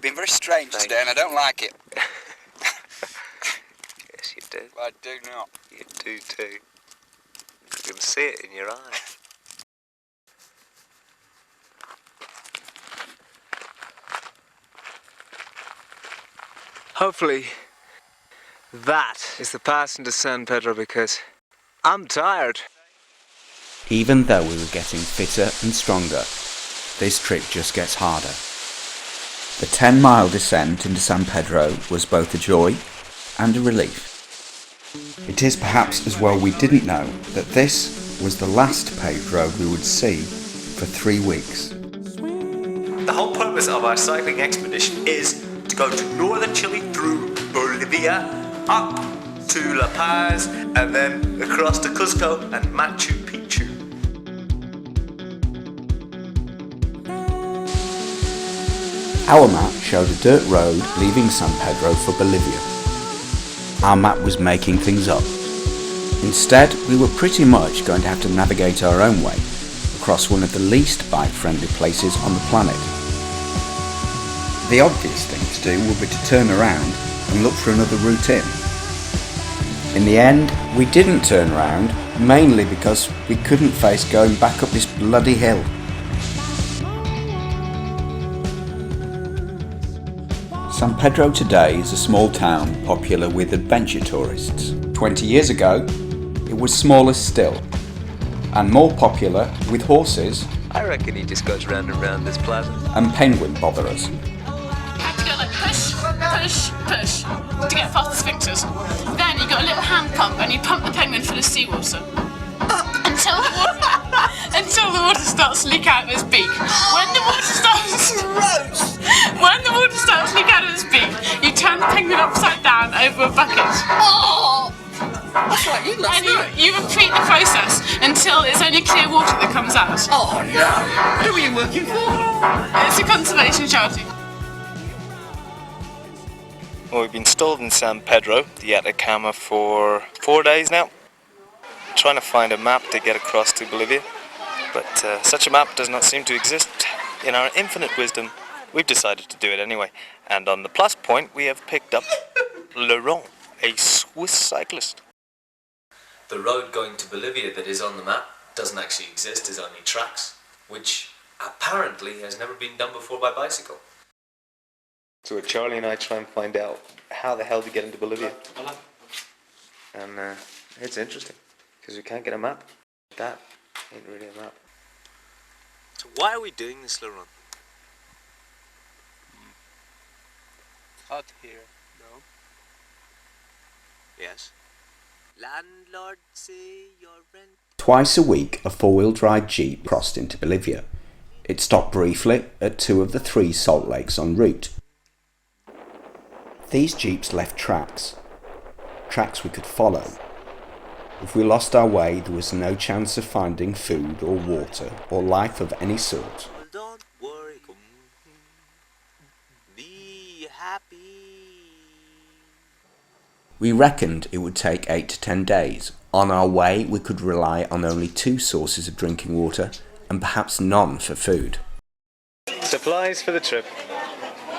Been very strange today, and I don't like it. Yes, you do. I do not. You do too. You can see it in your eyes. Hopefully, that is the pass into San Pedro, because I'm tired. Even though we were getting fitter and stronger, this trip just gets harder. The 10-mile descent into San Pedro was both a joy and a relief. It is perhaps as well we didn't know that this was the last paved road we would see for 3 weeks. The whole purpose of our cycling expedition is to go to northern Chile through Bolivia, up to La Paz, and then across to Cusco and Machu Picchu. Our map showed a dirt road leaving San Pedro for Bolivia. Our map was making things up. Instead, we were pretty much going to have to navigate our own way across one of the least bike-friendly places on the planet. The obvious thing to do would be to turn around and look for another route in. In the end, we didn't turn around, mainly because we couldn't face going back up this bloody hill. San Pedro today is a small town popular with adventure tourists. 20 years ago, it was smaller still, and more popular with horses. I reckon he just goes round and round this plaza. And penguin botherers. You have to go like push, push, push to get past the sphincters. Then you got a little hand pump and you pump the penguin full of seawater until the water starts to leak out of his beak. When the water starts to leak out of his beak, you turn the penguin upside down over a bucket. Oh! That's right, you love And you repeat the process until it's only clear water that comes out. Oh no! Who are you working for? It's a conservation charity. Well, we've been stalled in San Pedro, the Atacama, for 4 days now, trying to find a map to get across to Bolivia, but such a map does not seem to exist. In our infinite wisdom, we've decided to do it anyway, and on the plus point we have picked up Laurent, a Swiss cyclist. The road going to Bolivia that is on the map doesn't actually exist, is only tracks, which apparently has never been done before by bicycle. So Charlie and I try and find out how the hell to get into Bolivia. And it's interesting, because we can't get a map. That ain't really a map. So why are we doing this, Laurent? Hot here, no? Yes. Landlord, say your rent. Twice a week, a four-wheel drive Jeep crossed into Bolivia. It stopped briefly at 2 of the 3 salt lakes en route. These Jeeps left tracks we could follow. If we lost our way, there was no chance of finding food or water or life of any sort. Don't worry, be happy. We reckoned it would take 8 to 10 days. On our way, we could rely on only 2 sources of drinking water and perhaps none for food. Supplies for the trip.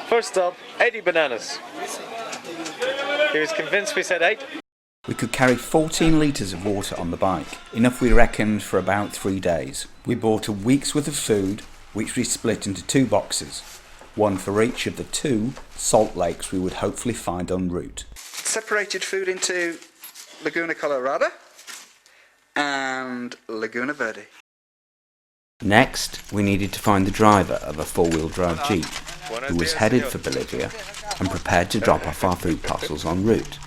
First stop, 80 bananas. He was convinced we said 8. We could carry 14 litres of water on the bike, enough we reckoned for about 3 days. We bought a week's worth of food, which we split into 2 boxes, one for each of the 2 salt lakes we would hopefully find en route. Separated food into Laguna Colorada and Laguna Verde. Next, we needed to find the driver of a four-wheel drive Jeep, who was headed for Bolivia and prepared to drop off our food parcels en route.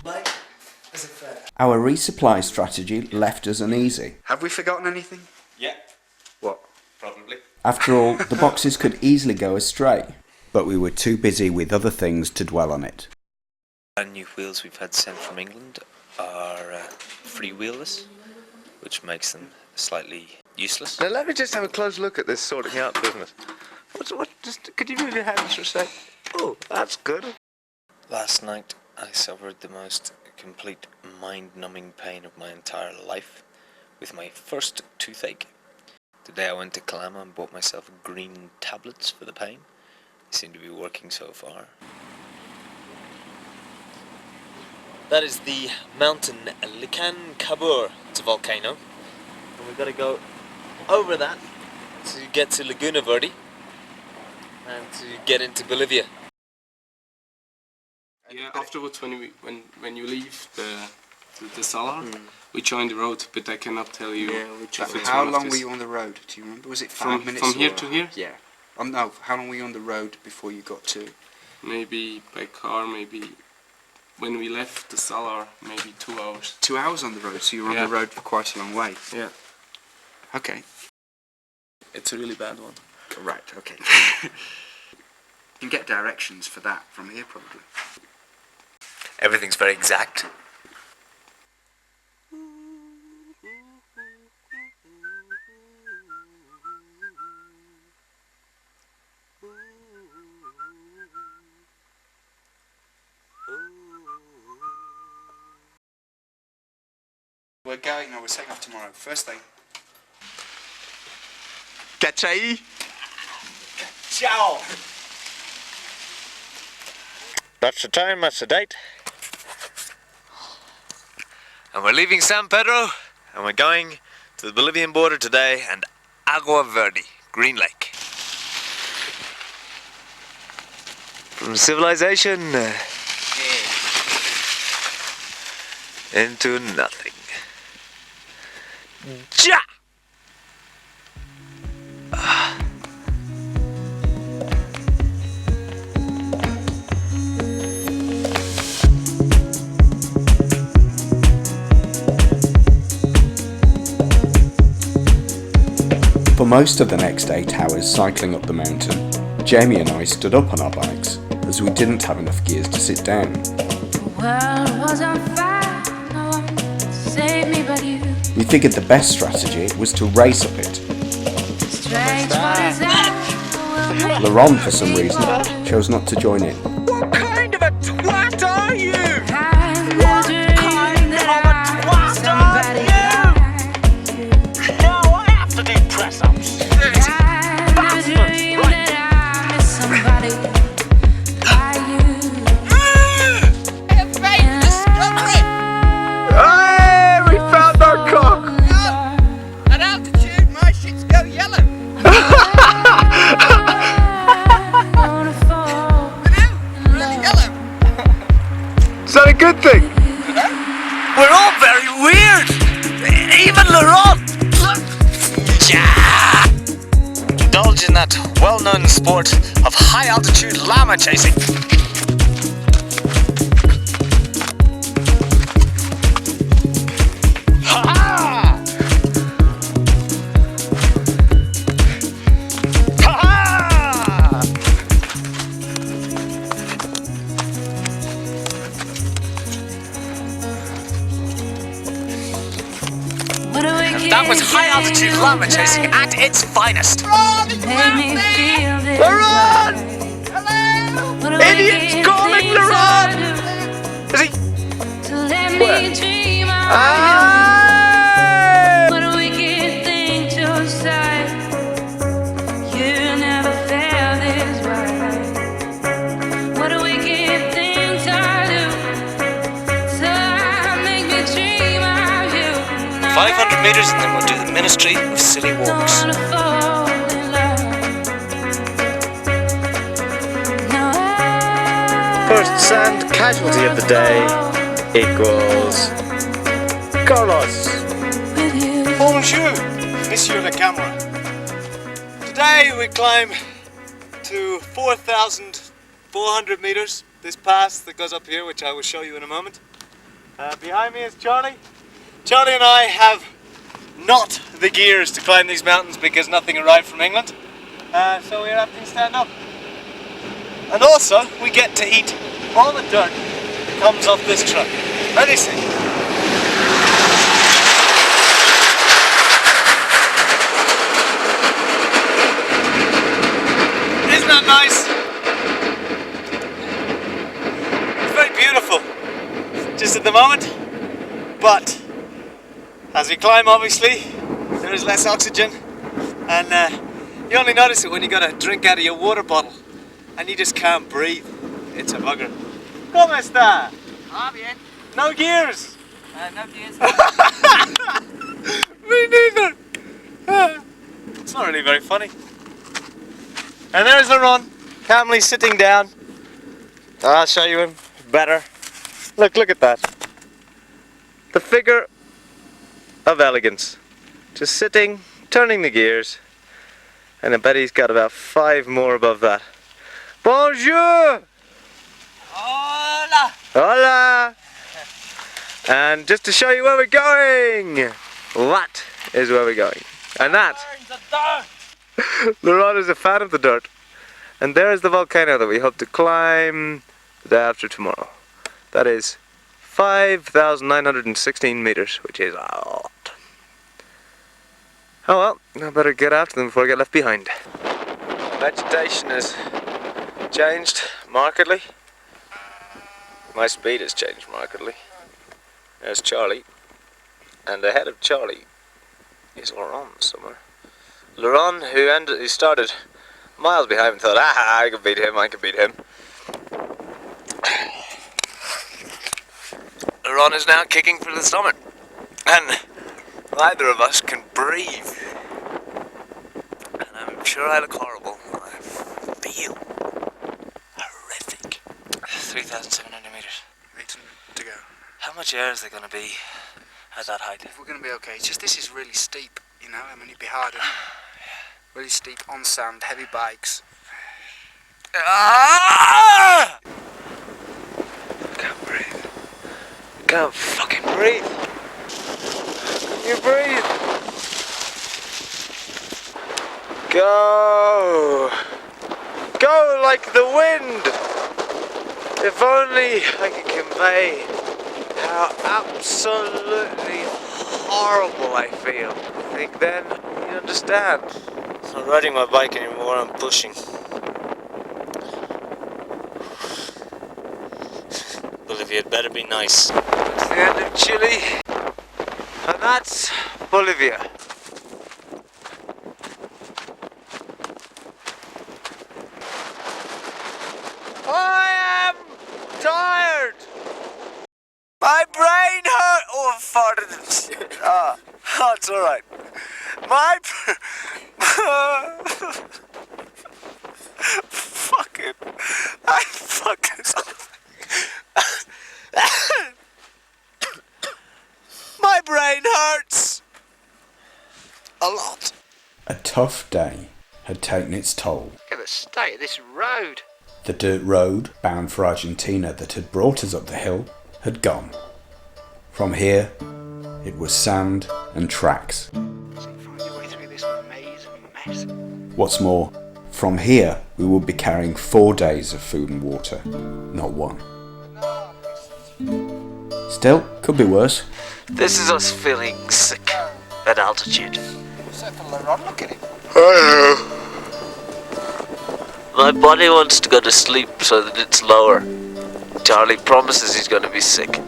Our resupply strategy left us uneasy. Have we forgotten anything? Yeah. What? Probably. After all, the boxes could easily go astray, but we were too busy with other things to dwell on it. Brand new wheels we've had sent from England are free-wheelless, which makes them slightly useless. Now let me just have a close look at this sorting out business. Could you move your hands for a sec? Oh, that's good. Last night I suffered the most complete mind-numbing pain of my entire life with my first toothache. Today I went to Calama and bought myself green tablets for the pain, seem to be working so far. That is the mountain Likan Kabur. It's a volcano. And we've got to go over that to get to Laguna Verde and to get into Bolivia. Yeah, afterwards when you leave the salar, we join the road, but I cannot tell you. if it's How one of long this. were you on the road? Do you remember? Was it From- 5 minutes? from here or- to here? Yeah. No, how long were you on the road before you got to... Maybe by car, maybe when we left the salar, maybe 2 hours. 2 hours on the road, so you were on Yeah. the road for quite a long way. Yeah, Okay. it's a really bad one. Right, okay. You can get directions for that from here, probably. Everything's very exact. We're setting off tomorrow. First thing. ¿Cachai? Ciao! That's the time, that's the date. And we're leaving San Pedro, and we're going to the Bolivian border today, and Agua Verde, Green Lake. From civilization into nothing. Ja! For most of the next 8 hours cycling up the mountain, Jamie and I stood up on our bikes as we didn't have enough gears to sit down. The world was on fire, no one to save me but you. We figured the best strategy was to race up it. Strange, what is that? Laurent, for some reason, chose not to join in. What kind of a twat are you? Now I have to do press-ups. Hey, we found our cock! At altitude, my shits go yellow. Really yellow. Is that a good thing? We're all very weird! Even Laurent! Indulge in that well-known sport of high-altitude llama chasing. Ha-ha! Ha-ha! That was high-altitude llama chasing at its finest. Laurent! Idiots calling Laurent! Is he? Ah! What a wicked thing to say. You never felt this way. What a wicked thing to do. So make me dream of you. 500 meters and then we'll do the Ministry of Silly Walks. Gonna fall in love. Now First sand casualty of the day equals Carlos. with you. Bonjour, Monsieur le Camera. Today we climb to 4,400 meters. This pass that goes up here, which I will show you in a moment. Behind me is Charlie. Charlie and I have not the gears to climb these mountains because nothing arrived from England. So we're having to stand up. And also, we get to eat all the dirt that comes off this truck. Ready, see? Isn't that nice? It's very beautiful, just at the moment, but as we climb, obviously, there is less oxygen, and you only notice it when you got to drink out of your water bottle. and you just can't breathe. It's a bugger. ¿Cómo está? Ah, bien. No gears. No gears. Me neither. It's not really very funny. And there's the run. Calmly sitting down. I'll show you him better. Look at that. The figure of elegance. Just sitting, turning the gears. And I bet he's got about 5 more above that. Bonjour! Hola. Hola! And just to show you where we're going, that is where we're going. And that, Laurent is a fan of the dirt. And there is the volcano that we hope to climb the day after tomorrow. That is 5,916 meters, which is a lot. Oh well, I better get after them before I get left behind. Vegetation has changed markedly. My speed has changed markedly. There's Charlie, and ahead of Charlie is Laurent somewhere. Laurent, who started miles behind and thought, I can beat him, I can beat him. Laurent is now kicking for the summit, and neither of us can breathe. And I'm sure I look horrible. I feel horrific. 3,700 meters. To go. How much air is there going to be at that height? We're going to be okay. It's just this is really steep, you know. I mean, it'd be hard anyway. Really steep on sand, heavy bikes. Ah! Can't breathe. Can't fucking breathe. Can you breathe? Go. Go like the wind. If only I could convey how absolutely horrible I feel. I think then you understand. I'm not riding my bike anymore, I'm pushing. Bolivia had better be nice. That's the end of Chile, and that's Bolivia. I am tired. My brain hurt. Oh, I farted and shit. Oh, it's alright. My fuck it. I fucked this up. My brain hurts. A lot. A tough day had taken its toll. Look at the state of this road. The dirt road bound for Argentina that had brought us up the hill had gone. From here, it was sand and tracks. So you find your way through this maze and mess. What's more, from here we would be carrying 4 days of food and water, not 1. Still, could be worse. This is us feeling sick at altitude. Except for Laurent, look at him. My body wants to go to sleep so that it's lower. Charlie promises he's going to be sick.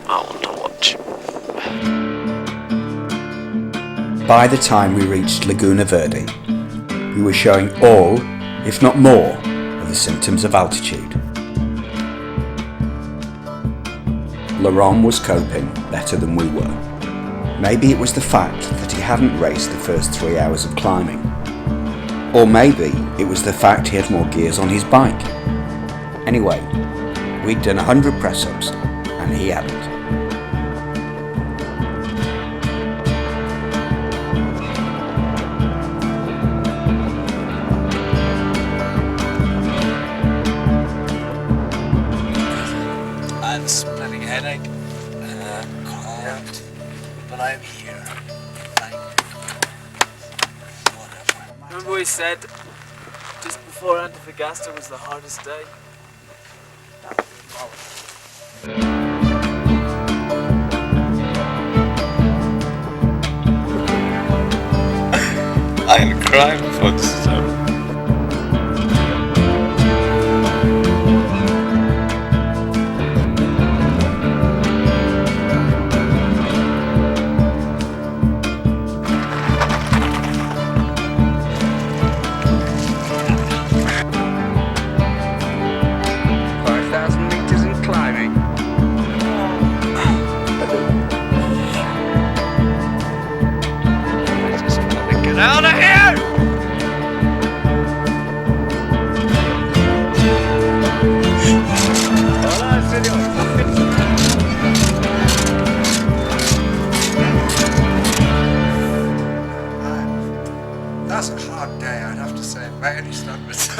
I want to watch. By the time we reached Laguna Verde, we were showing all, if not more, of the symptoms of altitude. Laurent was coping better than we were. Maybe it was the fact that he hadn't raced the first 3 hours of climbing. Or maybe it was the fact he had more gears on his bike. Anyway, we'd done 100 press-ups and he hadn't. I'm splitting headache. Cold. But I'm here. Remember we said just before Antofagasta was the hardest day? I'm crying before this is over. Do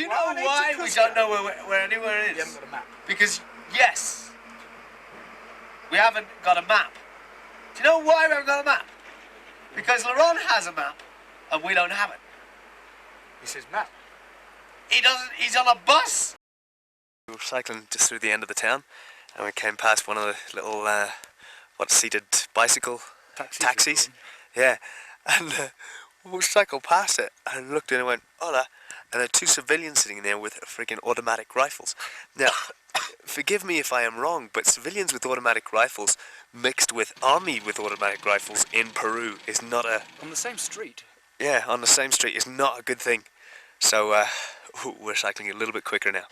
you know why we don't know where anywhere is? You haven't got a map. Because, yes, we haven't got a map. Do you know why we haven't got a map? Because Laurent has a map and we don't have it. He says map. He doesn't, he's on a bus. We were cycling just through the end of the town and we came past one of the little, seated bicycle taxis. Yeah, and we cycled past it and looked in and went, hola, and there are two civilians sitting in there with freaking automatic rifles. Now, forgive me if I am wrong, but civilians with automatic rifles mixed with army with automatic rifles in Peru is not a... On the same street. Yeah, on the same street is not a good thing. So, we're cycling a little bit quicker now.